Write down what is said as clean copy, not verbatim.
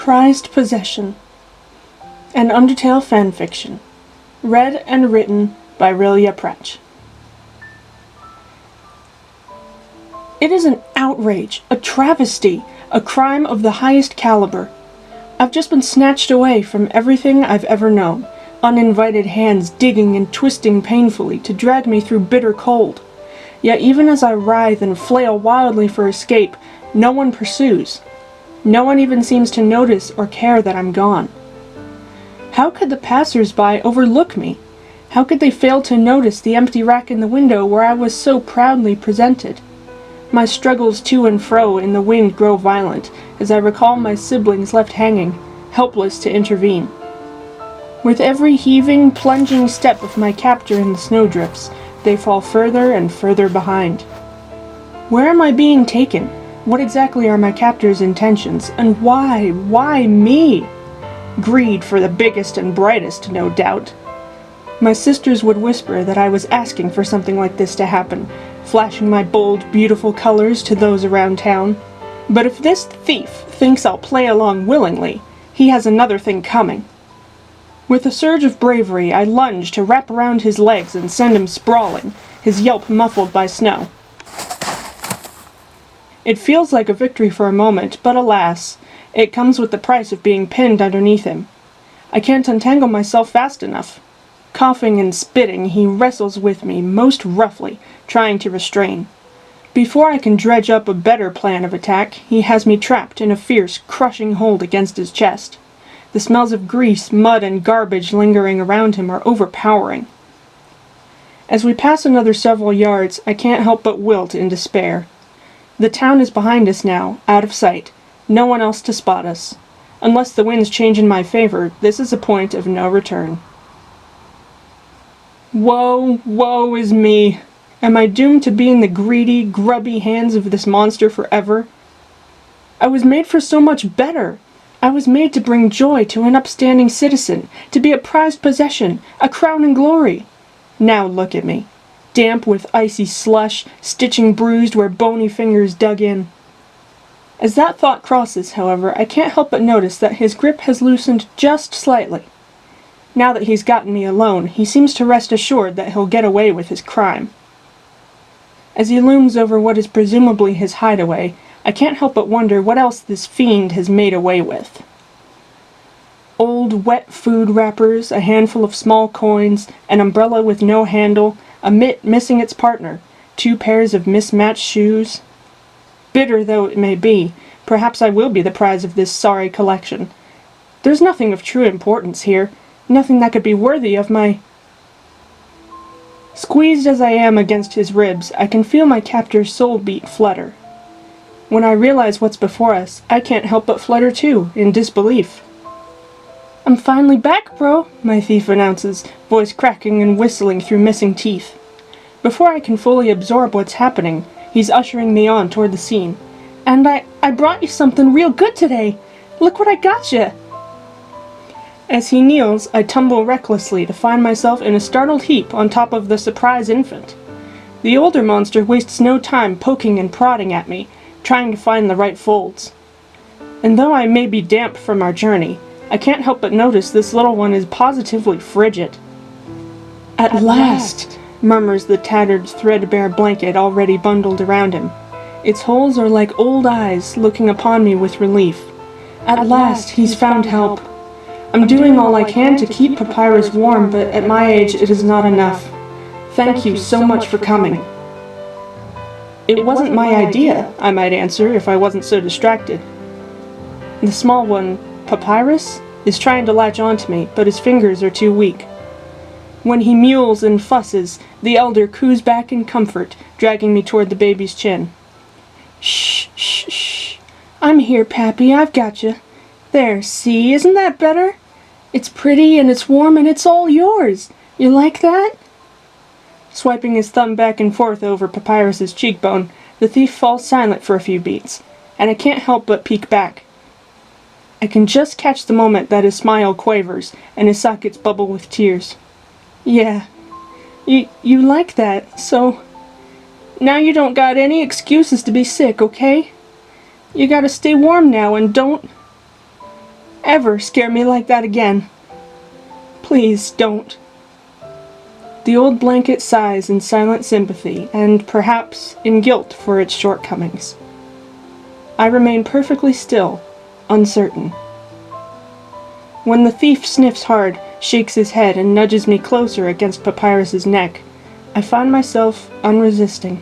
Prized Possession, an Undertale fanfiction, read and written by Rilia Pratch. It is an outrage, a travesty, a crime of the highest caliber. I've just been snatched away from everything I've ever known, uninvited hands digging and twisting painfully to drag me through bitter cold. Yet even as I writhe and flail wildly for escape, no one pursues. No one even seems to notice or care that I'm gone. How could the passers-by overlook me? How could they fail to notice the empty rack in the window where I was so proudly presented? My struggles to and fro in the wind grow violent as I recall my siblings left hanging, helpless to intervene. With every heaving, plunging step of my captor in the snowdrifts, they fall further and further behind. Where am I being taken? What exactly are my captor's intentions, and why? Why me? Greed for the biggest and brightest, no doubt. My sisters would whisper that I was asking for something like this to happen, flashing my bold, beautiful colors to those around town. But if this thief thinks I'll play along willingly, he has another thing coming. With a surge of bravery, I lunge to wrap around his legs and send him sprawling, his yelp muffled by snow. It feels like a victory for a moment, but alas, it comes with the price of being pinned underneath him. I can't untangle myself fast enough. Coughing and spitting, he wrestles with me, most roughly, trying to restrain. Before I can dredge up a better plan of attack, he has me trapped in a fierce, crushing hold against his chest. The smells of grease, mud, and garbage lingering around him are overpowering. As we pass another several yards, I can't help but wilt in despair. The town is behind us now, out of sight. No one else to spot us. Unless the winds change in my favor, this is a point of no return. Woe, woe is me! Am I doomed to be in the greedy, grubby hands of this monster forever? I was made for so much better! I was made to bring joy to an upstanding citizen, to be a prized possession, a crown and glory. Now look at me. Damp with icy slush, stitching bruised where bony fingers dug in. As that thought crosses, however, I can't help but notice that his grip has loosened just slightly. Now that he's gotten me alone, he seems to rest assured that he'll get away with his crime. As he looms over what is presumably his hideaway, I can't help but wonder what else this fiend has made away with. Old, wet food wrappers, a handful of small coins, an umbrella with no handle, a mitt missing its partner, 2 pairs of mismatched shoes. Bitter though it may be, perhaps I will be the prize of this sorry collection. There's nothing of true importance here, nothing that could be worthy of my... Squeezed as I am against his ribs, I can feel my captor's soul beat flutter. When I realize what's before us, I can't help but flutter too, in disbelief. "I'm finally back, bro," my thief announces, voice cracking and whistling through missing teeth. Before I can fully absorb what's happening, he's ushering me on toward the scene. "And I brought you something real good today. Look what I got you." As he kneels, I tumble recklessly to find myself in a startled heap on top of the surprise infant. The older monster wastes no time poking and prodding at me, trying to find the right folds. And though I may be damp from our journey, I can't help but notice this little one is positively frigid. At last, murmurs the tattered, threadbare blanket already bundled around him. Its holes are like old eyes looking upon me with relief. At last, he's found help. I'm doing all I can to keep Papyrus warm, but at my age it is not enough. Thank you so much for coming. It wasn't my idea, I might answer if I wasn't so distracted. The small one, Papyrus, is trying to latch onto me, but his fingers are too weak. When he mewls and fusses, the elder coos back in comfort, dragging me toward the baby's chin. "Shh, shh, shh. I'm here, Pappy, I've got you. There, see, isn't that better? It's pretty and it's warm and it's all yours. You like that?" Swiping his thumb back and forth over Papyrus's cheekbone, the thief falls silent for a few beats, and I can't help but peek back. I can just catch the moment that his smile quavers and his sockets bubble with tears. "Yeah, you like that, so now you don't got any excuses to be sick, okay? You gotta stay warm now and don't..." ever scare me like that again. Please don't." The old blanket sighs in silent sympathy, and perhaps in guilt for its shortcomings. I remain perfectly still, uncertain. When the thief sniffs hard, shakes his head, and nudges me closer against Papyrus's neck, I find myself unresisting.